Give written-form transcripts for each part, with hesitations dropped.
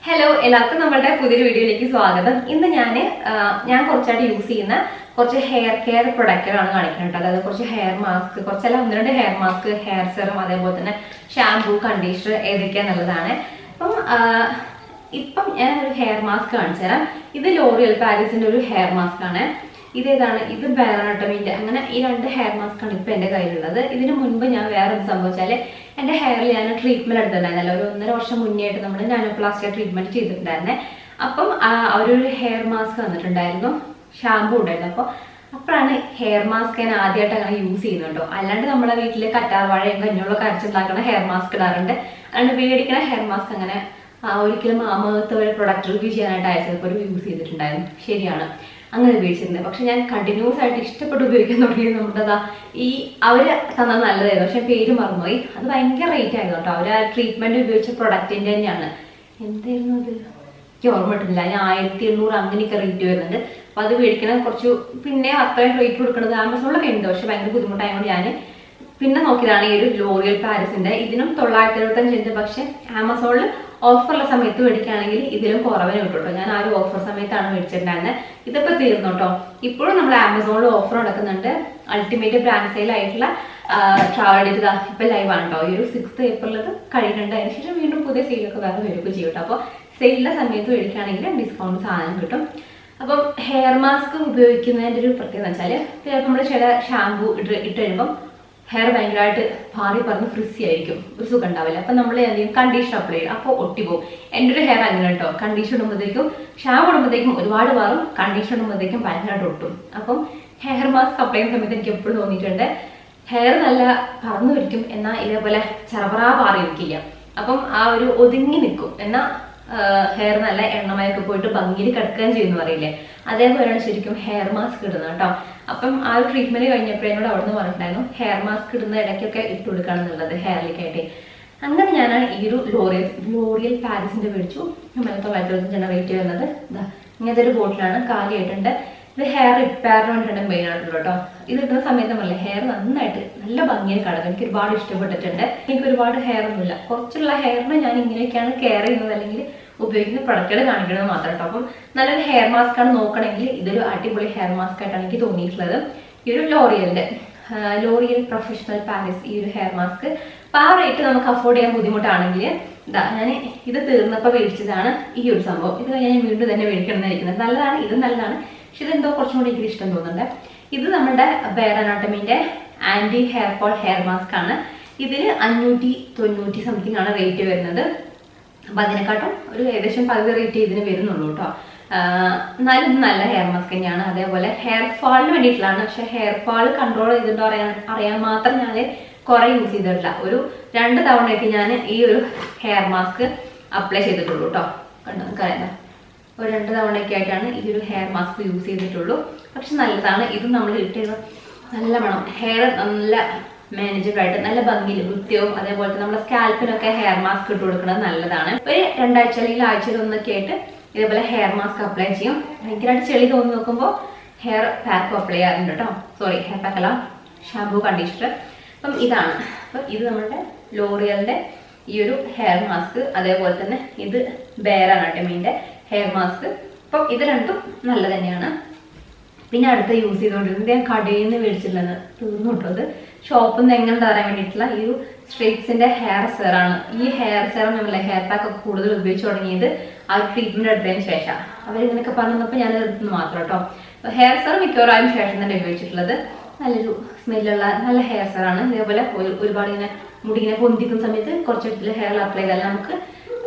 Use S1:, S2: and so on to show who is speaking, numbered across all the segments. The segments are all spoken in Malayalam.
S1: ഹലോ എല്ലാവർക്കും നമ്മുടെ പുതിയൊരു വീഡിയോയിലേക്ക് സ്വാഗതം. ഇന്ന് ഞാൻ കുറച്ചായിട്ട് യൂസ് ചെയ്യുന്ന കുറച്ച് ഹെയർ കെയർ പ്രൊഡക്റ്റുകളാണ് കാണിക്കുന്നത്. അതായത് കുറച്ച് ഹെയർ മാസ്ക്, കുറച്ചല്ല ഒന്ന് രണ്ട് ഹെയർ മാസ്ക്, ഹെയർ സെറം, അതേപോലെ തന്നെ ഷാംപൂ, കണ്ടീഷണർ ഏതൊക്കെയാണ് നല്ലതാണ്. ഇപ്പം ഞാൻ ഒരു ഹെയർ മാസ്ക് കാണിച്ചു തരാം. ഇത് ലോറിയൽ പാരീസിന്റെ ഒരു ഹെയർ മാസ്ക് ആണ്. ഇതേതാണ്, ഇത് ബെയറനട്ടമിന്റെ. അങ്ങനെ ഈ രണ്ട് ഹെയർ മാസ്ക് ആണ് ഇപ്പൊ എന്റെ കയ്യിലുള്ളത്. ഇതിന് മുൻപ് ഞാൻ വേറെ എന്ത് സംഭവിച്ചാല് എന്റെ ഹെയറിൽ ഞാൻ ട്രീറ്റ്മെന്റ് എടുത്തിട്ടുണ്ടായിരുന്നല്ലോ. ഒരു 1.5 വർഷം മുന്നേ ആയിട്ട് നമ്മൾ നാനോപ്ലാസ്റ്റിക് ട്രീറ്റ്മെന്റ് ചെയ്തിട്ടുണ്ടായിരുന്നേ. അപ്പം അവരൊരു ഹെയർ മാസ്ക് വന്നിട്ടുണ്ടായിരുന്നു, ഷാമ്പൂ ഉണ്ടായിരുന്നു. അപ്പോഴാണ് ഹെയർ മാസ്ക് ഞാൻ ആദ്യമായിട്ട് അങ്ങനെ യൂസ് ചെയ്യുന്നുണ്ടോ. അല്ലാണ്ട് നമ്മളെ വീട്ടില് കറ്റാർവാഴയും കഞ്ഞോളൊക്കെ അരച്ചുണ്ടാക്കുന്ന ഹെയർ മാസ്ക് ഇടാറുണ്ട്. അതുകൊണ്ട് മേടിക്കുന്ന ഹെയർ മാസ്ക് അങ്ങനെ ഒരിക്കലും മാമത്തെ ഒരു പ്രൊഡക്റ്റ് റിവ്യൂ ചെയ്യാനായിട്ട് അയച്ചപ്പോൾ ഒരു യൂസ് ചെയ്തിട്ടുണ്ടായിരുന്നു. ശരിയാണ്, അങ്ങനെ ഉപയോഗിച്ചിരുന്നത്. പക്ഷെ ഞാൻ കണ്ടിന്യൂസ് ആയിട്ട് ഇഷ്ടപ്പെട്ട് ഉപയോഗിക്കാൻ തുടങ്ങിയത് നമ്മുടെ അവര് തന്നത് നല്ലതായിരുന്നു. പക്ഷെ പേര് മറന്നുപോയി. അത് ഭയങ്കര റേറ്റ് ആയിരുന്നു കേട്ടോ. അവർ ആ ട്രീറ്റ്മെന്റ് ഉപയോഗിച്ച പ്രൊഡക്റ്റിന്റെ തന്നെയാണ്. എന്തായിരുന്നു അത്, എനിക്ക് ഓർമ്മ കിട്ടുന്നില്ല. അതിന് 1800 അങ്ങനെയൊക്കെ റേറ്റ് വരുന്നുണ്ട്. അപ്പൊ അത് മേടിക്കണം കുറച്ച്. പിന്നെ അത്രയും റേറ്റ് കൊടുക്കുന്നത് ആമസോണിലൊക്കെ ഉണ്ട്. പക്ഷെ ഭയങ്കര ബുദ്ധിമുട്ടായതുകൊണ്ട് ഞാൻ പിന്നെ നോക്കിയതാണ് ഈ ഒരു ലോറിയൽ പാരീസിന്റെ. ഇതിനും 975 ഉണ്ട്. പക്ഷെ ആമസോണിൽ ഓഫറുള്ള സമയത്ത് മേടിക്കുകയാണെങ്കിൽ ഇതിലും കുറവിന് കിട്ടും കേട്ടോ. ഞാൻ ആ ഒരു ഓഫർ സമയത്താണ് മേടിച്ചിട്ടുണ്ടായിരുന്നത്. ഇതിപ്പോ തീർന്നു കേട്ടോ. ഇപ്പോഴും നമ്മൾ ആമസോണിൽ ഓഫർ നടക്കുന്നുണ്ട്. അൾട്ടിമേറ്റ് ബ്രാൻഡ് സെയിൽ ആയിട്ടുള്ള ട്രാവൽ ചെയ്ത് ഇപ്പൊ ലൈവ് ആണ് കേട്ടോ. ഈ ഒരു 6th ഏപ്രിൽ കഴിയുന്നുണ്ട്. അതിനുശേഷം വീണ്ടും പുതിയ സെയിലൊക്കെ വേറെ വരികയൊക്കെ ചെയ്യും കേട്ടോ. അപ്പോൾ സെയിലിന്റെ സമയത്ത് മേടിക്കുകയാണെങ്കിൽ ഡിസ്കൗണ്ട് സാധനം കിട്ടും. അപ്പം ഹെയർ മാസ്ക് ഉപയോഗിക്കുന്നതിന്റെ ഒരു പ്രത്യേകത വെച്ചാൽ ചിലപ്പോൾ നമ്മൾ ചില ഷാമ്പൂ ഇട്ട് കഴിയുമ്പം ഹെയർ ഭയങ്കരമായിട്ട് പാറി പറഞ്ഞ് ഫ്രിസി ആയിരിക്കും, ഒരു സുഖം ഉണ്ടാവില്ല. അപ്പം നമ്മൾ എന്തെങ്കിലും കണ്ടീഷണർ അപ്ലൈ ചെയ്യും, അപ്പോൾ ഒട്ടിപ്പോവും. എൻ്റെ ഒരു ഹെയർ അങ്ങനെ കേട്ടോ. കണ്ടീഷണർ ഇടുമ്പോഴത്തേക്കും ഷാമ്പു ഇടുമ്പോഴത്തേക്കും ഒരുപാട് മാറും, കണ്ടീഷണർ ഇടുമ്പോഴത്തേക്കും ഭയങ്കരമായിട്ട് ഒട്ടും. അപ്പം ഹെയർ മാസ്ക് അപ്ലൈ ചെയ്യുന്ന സമയത്ത് എനിക്ക് എപ്പോഴും തോന്നിയിട്ടുണ്ട് ഹെയർ നല്ല പറന്നു വരിക്കും, എന്നാൽ ഇതേപോലെ ചെറപറാ പാറിയിരിക്കില്ല. അപ്പം ആ ഒരു ഒതുങ്ങി നിൽക്കും. എന്നാൽ ഹെയർ നല്ല എണ്ണമയൊക്കെ പോയിട്ട് ഭംഗിയിൽ കിടക്കുകയും ചെയ്യുന്നു പറയില്ലേ, അതേപോലെയാണ് ശരിക്കും ഹെയർ മാസ്ക് ഇടുന്നത് കേട്ടോ. അപ്പം ആ ഒരു ട്രീറ്റ്മെന്റ് കഴിഞ്ഞപ്പോഴേ എന്നോട് അവിടെ നിന്ന് പറഞ്ഞിട്ടുണ്ടായിരുന്നു ഹെയർ മാസ്ക് ഇടുന്ന ഇടയ്ക്കൊക്കെ ഇട്ട് കൊടുക്കുകയാണെന്നുള്ളത് ഹെയറിലേക്കായിട്ട്. അങ്ങനെ ഞാനാണ് ഈ ഒരു ലോറിയൽ പാരീസിന്റെ മേടിച്ചു. 975 റേറ്റ് വരുന്നത്. ഇങ്ങനത്തെ ഒരു ബോട്ടിലാണ്, കാലിയായിട്ടുണ്ട്. ഇത് ഹെയർ റിപ്പയറിന് വേണ്ടിയിട്ടുണ്ട് മെയിൻ ആയിട്ടുള്ളൂ കേട്ടോ. ഇത് ഇടുന്ന സമയത്ത് നമ്മളെ ഹെയർ നന്നായിട്ട് നല്ല ഭംഗിയിൽ കിടക്കും. എനിക്ക് ഒരുപാട് ഇഷ്ടപ്പെട്ടിട്ടുണ്ട്. എനിക്ക് ഒരുപാട് ഹെയർ ഒന്നുമില്ല, കുറച്ചുള്ള ഹെയറിന് ഞാൻ ഇങ്ങനെയൊക്കെയാണ് കെയർ ചെയ്യുന്നത്, അല്ലെങ്കിൽ ഉപയോഗിക്കുന്ന പ്രൊഡക്റ്റുകൾ കാണിക്കുന്നത് മാത്രം കേട്ടോ. അപ്പം നല്ലൊരു ഹെയർ മാസ്ക് ആണ് നോക്കണമെങ്കിൽ ഇതൊരു അടിപൊളി ഹെയർ മാസ്ക് ആയിട്ടാണ് എനിക്ക് തോന്നിയിട്ടുള്ളത്. ഈ ഒരു ലോറിയൽ പ്രൊഫഷണൽ പാരീസ് ഈ ഒരു ഹെയർ മാസ്ക്. അപ്പം ആ റേറ്റ് നമുക്ക് അഫോർഡ് ചെയ്യാൻ ബുദ്ധിമുട്ടാണെങ്കിൽ ഞാൻ ഇത് തീർന്നപ്പോൾ മേടിച്ചതാണ് ഈ ഒരു സംഭവം. ഇത് ഞാൻ വീണ്ടും തന്നെ മേടിക്കണം എന്നായിരിക്കുന്നത്. നല്ലതാണ്, ഇത് നല്ലതാണ്. പക്ഷെ ഇതെന്തോ കുറച്ചും കൂടി എനിക്ക് ഇഷ്ടം തോന്നുന്നുണ്ട്. ഇത് നമ്മുടെ ബെയറനട്ടമിന്റെ anti hair fall hair mask ആണ്. ഇതിന് 590 സംതിങ് ആണ് റേറ്റ് വരുന്നത്. അപ്പൊ അതിനെക്കാട്ടും ഒരു ഏകദേശം 10 റേറ്റ് ഇതിന് വരുന്നുള്ളൂ കേട്ടോ. എന്നാലും നല്ല ഹെയർ മാസ്ക് തന്നെയാണ്. അതേപോലെ ഹെയർ ഫാളിന് വേണ്ടിയിട്ടുള്ളതാണ്. പക്ഷെ ഹെയർ ഫാൾ കൺട്രോൾ ചെയ്തിട്ടോ അറിയാൻ മാത്രം ഞാൻ കുറെ യൂസ് ചെയ്തിട്ടില്ല. ഒരു 2 തവണയൊക്കെ ഞാൻ ഈ ഒരു ഹെയർ മാസ്ക് അപ്ലൈ ചെയ്തിട്ടുള്ളൂ കേട്ടോ. കണ്ടോ, ഒരു 2 തവണയൊക്കെ ആയിട്ടാണ് ഈ ഒരു ഹെയർ മാസ്ക് യൂസ് ചെയ്തിട്ടുള്ളൂ. പക്ഷെ നല്ലതാണ്. ഇത് നമ്മൾ ഇട്ട് നല്ല മണം, ഹെയർ നല്ല മാനേജബിൾ ആയിട്ട് നല്ല ഭംഗിയിൽ വൃത്തിയും, അതേപോലെ തന്നെ നമ്മുടെ സ്കാൽപ്പിനൊക്കെ ഹെയർ മാസ്ക് ഇട്ട് കൊടുക്കുന്നത് നല്ലതാണ്. ഒരു 2 ആഴ്ച അല്ലെങ്കിൽ ആഴ്ചയിൽ ഒന്നൊക്കെ ആയിട്ട് ഇതേപോലെ ഹെയർ മാസ്ക് അപ്ലൈ ചെയ്യും. ഭയങ്കരമായിട്ട് ചെളി തോന്നി നോക്കുമ്പോൾ ഹെയർ പാക്ക് അപ്ലൈ ചെയ്യാറുണ്ട് കേട്ടോ. സോറി, ഹെയർ പാക്ക് അല്ല, ഷാമ്പൂ, കണ്ടീഷണർ. അപ്പം ഇതാണ്. അപ്പം ഇത് നമ്മുടെ ലോറിയലിന്റെ ഈ ഒരു ഹെയർ മാസ്ക്. അതേപോലെ തന്നെ ഇത് ബെയറനട്ടമിന്റെ ഹെയർ മാസ്ക്. അപ്പം ഇത് രണ്ടും നല്ല തന്നെയാണ്. പിന്നെ അടുത്ത് യൂസ് ചെയ്തുകൊണ്ടിരുന്നത് ഞാൻ കടയിൽ നിന്ന് മേടിച്ചിട്ടുള്ളത് തീർന്നു കിട്ടുന്നത്. ഷോപ്പിൽ നിന്ന് എങ്ങനെ തരാൻ വേണ്ടിയിട്ടുള്ള ഈ ഒരു സ്ട്രീറ്റ്സിന്റെ ഹെയർ സെറാണ്. ഈ ഹെയർ സെറം നമ്മളെ ഹെയർ പാക്ക് ഒക്കെ കൂടുതൽ ഉപയോഗിച്ച് തുടങ്ങിയത് ആ ഒരു ട്രീറ്റ്മെന്റ് എടുത്തതിന് ശേഷം. അവരിങ്ങനെയൊക്കെ പറഞ്ഞപ്പോൾ ഞാൻ എടുത്തുന്നത് മാത്രം കേട്ടോ. ഹെയർ സെറം മിക്കവാറും അതിന് ശേഷം തന്നെ ഉപയോഗിച്ചിട്ടുള്ളത്. നല്ലൊരു സ്മെല്ലുള്ള നല്ല ഹെയർ സെറാണ്. ഇതേപോലെ ഒരുപാട് ഇങ്ങനെ മുടി ഇങ്ങനെ പൊന്തിക്കുന്ന സമയത്ത് കുറച്ചെടുത്തിട്ട് ഹെയറിൽ അപ്ലൈ ചെയ്താൽ നമുക്ക്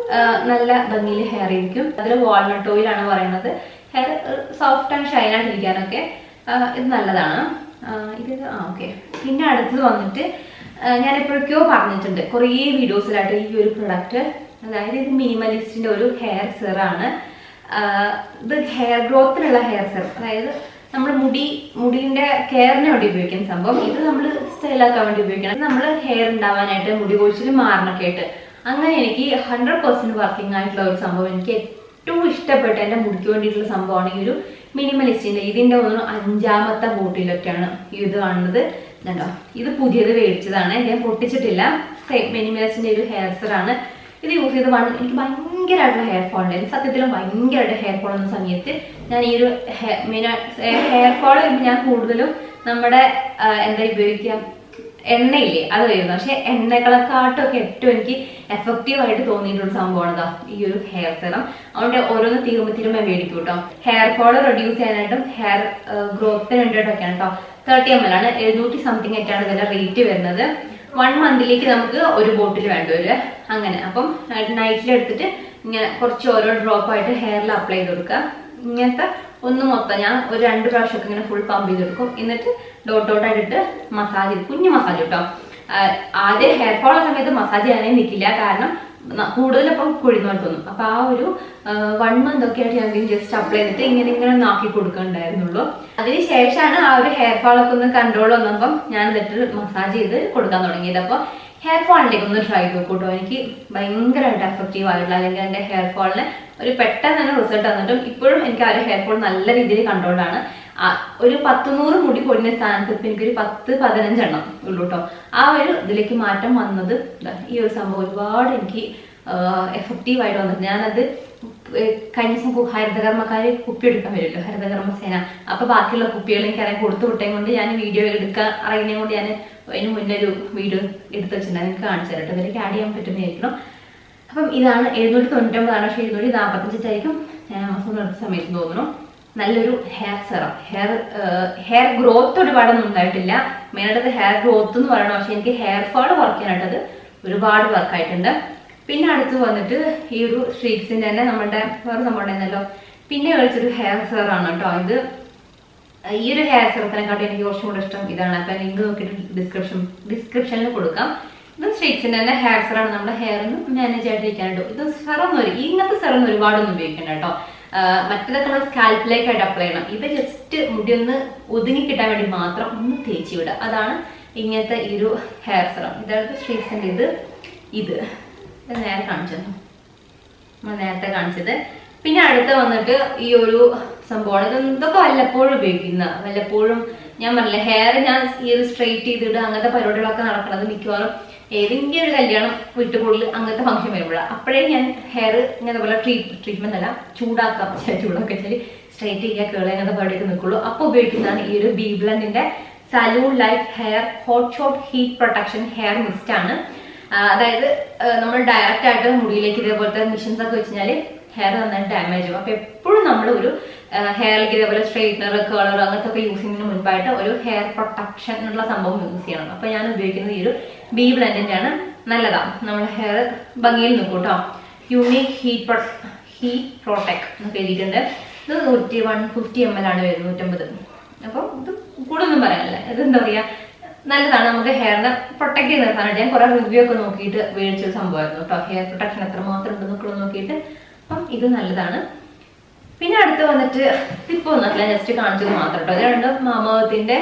S1: നല്ല ഭംഗിയിൽ ഹെയർ ഇരിക്കും. അതിൽ വാൾനട്ട് ഓയിലാണ് പറയുന്നത്. ഹെയർ സോഫ്റ്റ് ആൻഡ് ഷൈൻ ആയിട്ടിരിക്കാനൊക്കെ ഇത് നല്ലതാണ്. ഇത് ഓക്കെ. പിന്നെ അടുത്തത് വന്നിട്ട് ഞാൻ എപ്പോഴൊക്കെയോ പറഞ്ഞിട്ടുണ്ട് കുറേ വീഡിയോസിലായിട്ട് ഈ ഒരു പ്രൊഡക്റ്റ്. അതായത് ഇത് മിനിമലിസ്റ്റിന്റെ ഒരു ഹെയർ സെറാണ്. ഇത് ഹെയർ ഗ്രോത്തിനുള്ള ഹെയർ സെറം. അതായത് നമ്മൾ മുടിന്റെ കെയറിന് വേണ്ടി ഉപയോഗിക്കുന്ന സംഭവം. ഇത് നമ്മൾ സ്റ്റൈലാക്കാൻ വേണ്ടി ഉപയോഗിക്കണം. നമ്മൾ ഹെയർ ഉണ്ടാവാനായിട്ട്, മുടി കൊഴിച്ചിൽ മാറാനൊക്കെ ആയിട്ട്. അങ്ങനെ എനിക്ക് 100% വർക്കിംഗ് ആയിട്ടുള്ള ഒരു സംഭവം, എനിക്ക് ഏറ്റവും ഇഷ്ടപ്പെട്ട എൻ്റെ മുടിക്ക് വേണ്ടിയിട്ടുള്ള സംഭവമാണ് ഈ ഒരു മിനിമലിസ്റ്റിന്റെ. ഇതിന്റെ ഒന്ന് 5ാമത്തെ ബോട്ടിലൊക്കെയാണ് ഇത് കാണുന്നത്. കണ്ടോ, ഇത് പുതിയത് മേടിച്ചതാണ്, ഞാൻ പൊട്ടിച്ചിട്ടില്ല. മിനിമലിസ്റ്റിന്റെ ഒരു ഹെയർ സെറാണ്. ഇത് യൂസ് ചെയ്ത് എനിക്ക് ഭയങ്കരമായിട്ടുള്ള ഹെയർ ഫോൾ ഉണ്ടായിരുന്നു. സത്യത്തിലും ഭയങ്കരമായിട്ട് ഹെയർ ഫോൾ എന്ന സമയത്ത് ഞാൻ ഈ ഒരു ഹെയർ ഫോൾ ഞാൻ കൂടുതലും നമ്മുടെ എന്താ ഉപയോഗിക്കുക, എണ്ണയില്ലേ അത് വരുന്നത്. പക്ഷെ എണ്ണകളെക്കാട്ടൊക്കെ ഏറ്റവും എനിക്ക് എഫക്റ്റീവായിട്ട് തോന്നിയിട്ടുള്ള സംഭവമാണ് ഇതാ ഈ ഒരു ഹെയർ സെറം. അതുകൊണ്ട് ഓരോന്ന് തീരുമ്പോ മേടിക്കും കേട്ടോ. ഹെയർ ഫോൾ റെഡ്യൂസ് ചെയ്യാനായിട്ടും ഹെയർ ഗ്രോത്തിന് വേണ്ടിയിട്ടൊക്കെയാണ് കേട്ടോ. 30 ml ആണ്, 700 സംതിങ് ആയിട്ടാണ് ഇതിന്റെ റേറ്റ് വരുന്നത്. 1 മന്തിലേക്ക് നമുക്ക് ഒരു ബോട്ടിൽ വേണ്ടി വരും അങ്ങനെ. അപ്പം നൈറ്റിലെടുത്തിട്ട് ഇങ്ങനെ കുറച്ച് ഓരോ ഡ്രോപ്പായിട്ട് ഹെയറിൽ അപ്ലൈ ചെയ്ത് കൊടുക്കുക. ഇങ്ങനത്തെ ഒന്ന് മൊത്തം ഞാൻ ഒരു 2 പ്രാവശ്യമൊക്കെ ഇങ്ങനെ ഫുൾ പമ്പ് ചെയ്തെടുക്കും. എന്നിട്ട് ഡോട്ടായിട്ടിട്ട് മസാജ് ചെയ്ത്, കുഞ്ഞു മസാജ് കേട്ടോ. ആദ്യം ഹെയർ ഫോൾ ഉള്ള സമയത്ത് മസാജ് ചെയ്യാനേ നിൽക്കില്ല, കാരണം കൂടുതലപ്പം കുഴിഞ്ഞു തോന്നും. അപ്പൊ ആ ഒരു 1 മന്ത് ഒക്കെ ആയിട്ട് ഞാൻ ജസ്റ്റ് അപ്ലൈ ചെയ്തിട്ട് ഇങ്ങനെ നാക്കി കൊടുക്കണ്ടായിരുന്നുള്ളൂ. അതിനുശേഷമാണ് ആ ഒരു ഹെയർ ഫോൾ ഒക്കെ ഒന്ന് കൺട്രോൾ വന്നപ്പം ഞാൻ എന്നിട്ട് മസാജ് ചെയ്ത് കൊടുക്കാൻ തുടങ്ങിയത്. അപ്പൊ ഹെയർ ഫോളിലേക്ക് ഒന്ന് ട്രൈ ചെയ്ത് നോക്കൂട്ടോ. എനിക്ക് ഭയങ്കരമായിട്ട് എഫക്റ്റീവ് ആയിട്ടുള്ള, അല്ലെങ്കിൽ എൻ്റെ ഹെയർ ഫോളിന് ഒരു പെട്ടെന്ന് തന്നെ റിസൾട്ട് വന്നിട്ടും ഇപ്പോഴും എനിക്ക് ആ ഒരു ഹെയർ ഫോൾ നല്ല രീതിയിൽ കൺട്രോൾഡാണ്. ഒരു 100 മുടി പൊടിഞ്ഞ സ്ഥാനത്ത് ഇപ്പൊ എനിക്കൊരു 10-15 എണ്ണം ഉള്ളൂ കേട്ടോ. ആ ഒരു ഇതിലേക്ക് മാറ്റം വന്നത് ഈ ഒരു സംഭവം ഒരുപാട് എനിക്ക് എഫക്റ്റീവായിട്ട് വന്നിട്ട്. ഞാനത് കഴിഞ്ഞ ദിവസം ഹരിതകർമ്മക്കാര് കുപ്പി എടുക്കാൻ വരുമല്ലോ, ഹരിതകർമ്മ സേന. അപ്പൊ ബാക്കിയുള്ള കുപ്പികൾ എനിക്ക് അറിയാൻ കൊടുത്തു വിട്ടേം കൊണ്ട് ഞാൻ വീഡിയോ എടുക്കാൻ അറിയുന്നതും കൊണ്ട് ഞാൻ അതിന് മുന്നേ ഒരു വീഡിയോ എടുത്ത് വെച്ചിട്ടുണ്ടായിരുന്നു. എനിക്ക് കാണിച്ചു തരട്ടെ, ഇതിലേക്ക് ആഡ് ചെയ്യാൻ പറ്റുന്നതായിരിക്കണം. അപ്പം ഇതാണ് 799 ആണ്, പക്ഷെ 745 ആയിരിക്കും ഞാൻ ആമസോൺ എടുത്ത സമയത്ത് തോന്നുന്നു. നല്ലൊരു ഹെയർ സെറം. ഹെയർ ഗ്രോത്ത് ഒരുപാടൊന്നും ഉണ്ടായിട്ടില്ല. മെയിനായിട്ട് ഹെയർ ഗ്രോത്ത് എന്ന് പറയണം, പക്ഷെ എനിക്ക് ഹെയർ ഫോൾ കുറയ്ക്കാനായിട്ടത് ഒരുപാട് വർക്കായിട്ടുണ്ട്. പിന്നെ അടുത്ത് വന്നിട്ട് ഈ ഒരു സ്ട്രീറ്റ്സിന്റെ തന്നെ നമ്മളുടെ വേറെ സംഭവം ഉണ്ടായിരുന്നല്ലോ, പിന്നെ കളിച്ചൊരു ഹെയർ സെറാണ് കേട്ടോ. ഇത് ഈ ഒരു ഹെയർ സെറത്തിനെക്കാട്ടും എനിക്ക് കുറച്ചും കൂടെ ഇഷ്ടം ഇതാണ്. അപ്പൊ ലിങ്ക് നോക്കിയിട്ട് ഡിസ്ക്രിപ്ഷനിൽ കൊടുക്കാം. ഇത് സ്ട്രീറ്റ്സിന്റെ തന്നെ ഹെയർ സെറാണ്, നമ്മുടെ ഹെയറിന് മാനേജ് ആയിട്ടിരിക്കാനായിട്ടോ. ഇത് സെറം ഇങ്ങനത്തെ സെറം ഒരുപാടൊന്നും ഉപയോഗിക്കണ്ട കേട്ടോ. മറ്റേതൊക്കെ നമ്മൾ സ്കാൽപ്പിലേക്കായിട്ട് അപ്ലൈ ചെയ്യണം. ഇത് ജസ്റ്റ് മുടി ഒന്ന് ഒതുങ്ങി കിട്ടാൻ വേണ്ടി മാത്രം ഒന്ന് തേച്ച് വിടുക. അതാണ് ഇങ്ങനത്തെ ഈ ഒരു ഹെയർ സെറം. ഇതാണ് സ്ട്രീറ്റ്സിന്റെ ഇത് നേരെ കാണിച്ചത്, നമ്മൾ നേരത്തെ കാണിച്ചത്. പിന്നെ അടുത്ത് വന്നിട്ട് ഈ ഒരു സംഭവമാണ്. ഇതൊക്കെ വല്ലപ്പോഴും ഉപയോഗിക്കുന്ന, വല്ലപ്പോഴും ഞാൻ പറഞ്ഞില്ല ഹെയർ ഞാൻ ഈ ഒരു സ്ട്രെയിറ്റ് ചെയ്തിട്ട് അങ്ങനത്തെ പരിപാടികളൊക്കെ നടക്കുന്നത് മിക്കവാറും ഏതെങ്കിലും ഒരു കല്യാണം വീട്ടുകൂടൽ അങ്ങനത്തെ ഫംഗ്ഷൻ വരുമ്പോഴാണ്. അപ്പോഴേ ഞാൻ ഹെയർ ഇങ്ങനെ പോലെ ട്രീറ്റ്മെന്റ് അല്ല ചൂടാക്കാം, ചൂടാക്കാൻ വെച്ചാൽ സ്ട്രെയിറ്റ് ചെയ്യുക, കേള അങ്ങനത്തെ പരിപാടിയൊക്കെ നിൽക്കുള്ളൂ. അപ്പോൾ ഉപയോഗിക്കുന്നതാണ് ഈ ഒരു ബീബ്ലണ്ടിന്റെ salon life hair hot shot heat protection hair mist ആണ്. അതായത് നമ്മൾ ഡയറക്റ്റ് ആയിട്ട് മുടിയിലേക്ക് ഇതേപോലത്തെ മെഷീൻസ് ഒക്കെ വെച്ച് കഴിഞ്ഞാൽ ഹെയർ നന്നായിട്ട് ഡാമേജ് ആവും. അപ്പൊ എപ്പോഴും നമ്മൾ ഒരു ഹെയറിലേക്ക് ഇതേപോലെ സ്ട്രെയിറ്റ്നർ, കളർ അങ്ങനത്തെ ഒക്കെ യൂസ് ചെയ്യുന്നതിന് മുൻപായിട്ട് ഒരു ഹെയർ പ്രൊട്ടക്ഷൻ എന്നുള്ള സംഭവം യൂസ് ചെയ്യണം. അപ്പൊ ഞാൻ ഉപയോഗിക്കുന്നത് ഈ ഒരു ബി ബ്ലെൻഡിന്റെ ആണ്. നല്ലതാണ്, നമ്മുടെ ഹെയർ ഭംഗിയിൽ നിൽക്കും കേട്ടോ. യുണീക് ഹീറ്റ് പ്രൊട്ടക്ട് എന്നൊക്കെ എഴുതിയിട്ടുണ്ട്. ഇത് 150 ml ആണ് വരുന്നത്, 150. അപ്പം ഇത് കൂടുതലൊന്നും പറയാനില്ല. ഇതെന്താ പറയാ, നല്ലതാണ്, നമുക്ക് ഹെയറിനെ പ്രൊട്ടക്ട് ചെയ്ത് നിർത്താനായിട്ട്. ഞാൻ കുറെ റിവ്യൂ ഒക്കെ നോക്കിയിട്ട് മേടിച്ചൊരു സംഭവമായിരുന്നു കേട്ടോ. ഹെയർ പ്രൊട്ടക്ഷൻ എത്രമാത്രം ഉണ്ടെന്നൊക്കെ നോക്കിയിട്ട്. അപ്പം ഇത് നല്ലതാണ്. പിന്നെ അടുത്ത് വന്നിട്ട് ഇപ്പൊ ഒന്നല്ല, ജസ്റ്റ് കാണിച്ചത് മാത്രം കേട്ടോ. ഇത് രണ്ടും മാമഅർത്തിന്റെ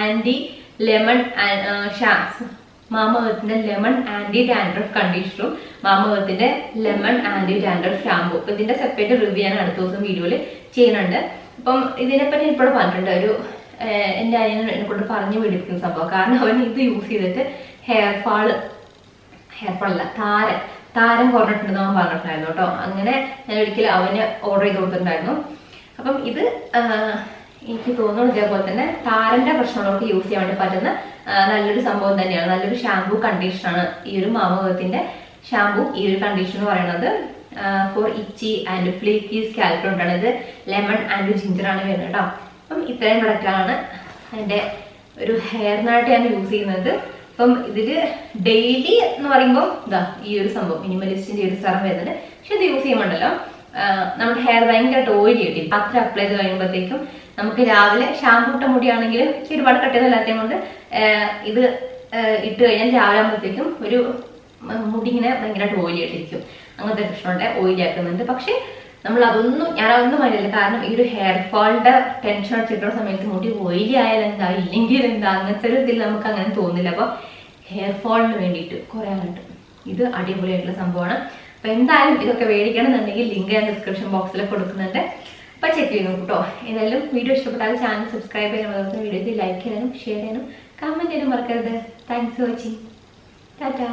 S1: ആന്റി ലെമൺ മാമഅർത്തിന്റെ ലെമൺ ആന്റി ഡാൻഡ്രഫ് കണ്ടീഷണറും മാമഅർത്തിന്റെ ലെമൺ ആന്റി ഡാൻഡ്രഫ് ഷാമ്പൂ. അപ്പൊ ഇതിന്റെ സെപ്പറേറ്റ് റിവ്യൂ ഞാൻ അടുത്ത ദിവസം വീഡിയോയിൽ ചെയ്യുന്നുണ്ട്. അപ്പം ഇതിനെപ്പറ്റി ഇപ്പോൾ പറഞ്ഞിട്ടുണ്ട്, ഒരു എൻ്റെ അനിയനെ എന്നെ കൊണ്ട് പറഞ്ഞു പിടിപ്പിക്കുന്ന സംഭവം. കാരണം അവൻ ഇത് യൂസ് ചെയ്തിട്ട് ഹെയർ ഫാൾ അല്ല, താരം കുറഞ്ഞിട്ടുണ്ടെന്ന് അവൻ പറഞ്ഞിട്ടുണ്ടായിരുന്നു കേട്ടോ. അങ്ങനെ ഞാൻ ഒരിക്കലും അവന് ഓർഡർ ചെയ്ത് കൊടുത്തിട്ടുണ്ടായിരുന്നു. അപ്പം ഇത് എനിക്ക് തോന്നുന്നു ഇതേപോലെ തന്നെ താരന്റെ പ്രശ്നങ്ങളൊക്കെ യൂസ് ചെയ്യാൻ വേണ്ടി പറ്റുന്ന നല്ലൊരു സംഭവം തന്നെയാണ്. നല്ലൊരു ഷാമ്പൂ കണ്ടീഷണറാണ് ഈ ഒരു മാമഅർത്തിന്റെ ഷാമ്പൂ. ഈ ഒരു കണ്ടീഷണർ എന്ന് പറയുന്നത് ഫോർ ഇച്ചി ആൻഡ് ഫ്ലീക്കി സ്കാൽപ്പ് കൊണ്ടാണ്. ഇത് ലെമൺ ആൻഡ് ജിഞ്ചർ ആണ് വരുന്നത് കേട്ടോ. അപ്പം ഇത്രയും പ്രൊഡക്റ്റാണ് എൻ്റെ ഒരു ഹെയറിനായിട്ട് ഞാൻ യൂസ് ചെയ്യുന്നത്. അപ്പം ഇതില് ഡെയിലി എന്ന് പറയുമ്പോൾ ഇതാ ഈ ഒരു സംഭവം മിനിമലിസ്റ്റിന്റെ ഒരു സെറം വരുന്നുണ്ട്. പക്ഷെ ഇത് യൂസ് ചെയ്യുമ്പോണ്ടല്ലോ നമ്മുടെ ഹെയർ ഭയങ്കരമായിട്ട് ഓയിലി കിട്ടി. അത്ര അപ്ലൈ ചെയ്ത് കഴിയുമ്പോഴത്തേക്കും നമുക്ക് രാവിലെ ഷാമ്പൂ ഇട്ട മുടിയാണെങ്കിലും ഒരുപാട് കട്ടിയതല്ലാത്തത് കൊണ്ട് ഇത് ഇട്ട് കഴിഞ്ഞാൽ രാവിലെ ആകുമ്പോഴത്തേക്കും ഒരു മുടി ഇങ്ങനെ ഭയങ്കരമായിട്ട് ഓയിലി ആയിട്ടിരിക്കും. അങ്ങനത്തെ പ്രശ്നമുണ്ട്, ഓയിലി ആക്കുന്നുണ്ട്. പക്ഷെ നമ്മൾ ഞാനതൊന്നും അറിയില്ല. കാരണം ഈ ഒരു ഹെയർ ഫാളിന്റെ ടെൻഷൻ അടിച്ചിട്ടുള്ള സമയത്ത് മുടി ഓയിലി ആയാലും എന്താ ഇല്ലെങ്കിൽ എന്താ അങ്ങനത്തെ ഒരു ഇതിൽ നമുക്ക് അങ്ങനെ തോന്നില്ല. അപ്പൊ ഹെയർ ഫാളിന് വേണ്ടിയിട്ട് കുറയാനായിട്ട് ഇത് അടിപൊളിയായിട്ടുള്ള സംഭവമാണ്. അപ്പൊ എന്തായാലും ഇതൊക്കെ മേടിക്കണമെന്നുണ്ടെങ്കിൽ ലിങ്ക് ഞാൻ ഡിസ്ക്രിപ്ഷൻ ബോക്സിൽ കൊടുക്കുന്നുണ്ട്. അപ്പൊ ചെക്ക് ചെയ്ത് നോക്കൂ കേട്ടോ. ഏതായാലും വീഡിയോ ഇഷ്ടപ്പെട്ടാൽ ചാനൽ സബ്സ്ക്രൈബ് ചെയ്യാനും വീഡിയോക്ക് ലൈക്ക് ചെയ്യാനും ഷെയർ ചെയ്യാനും കമന്റ് ചെയ്യാനും മറക്കരുത്. Thanks for watching. ടാറ്റാ.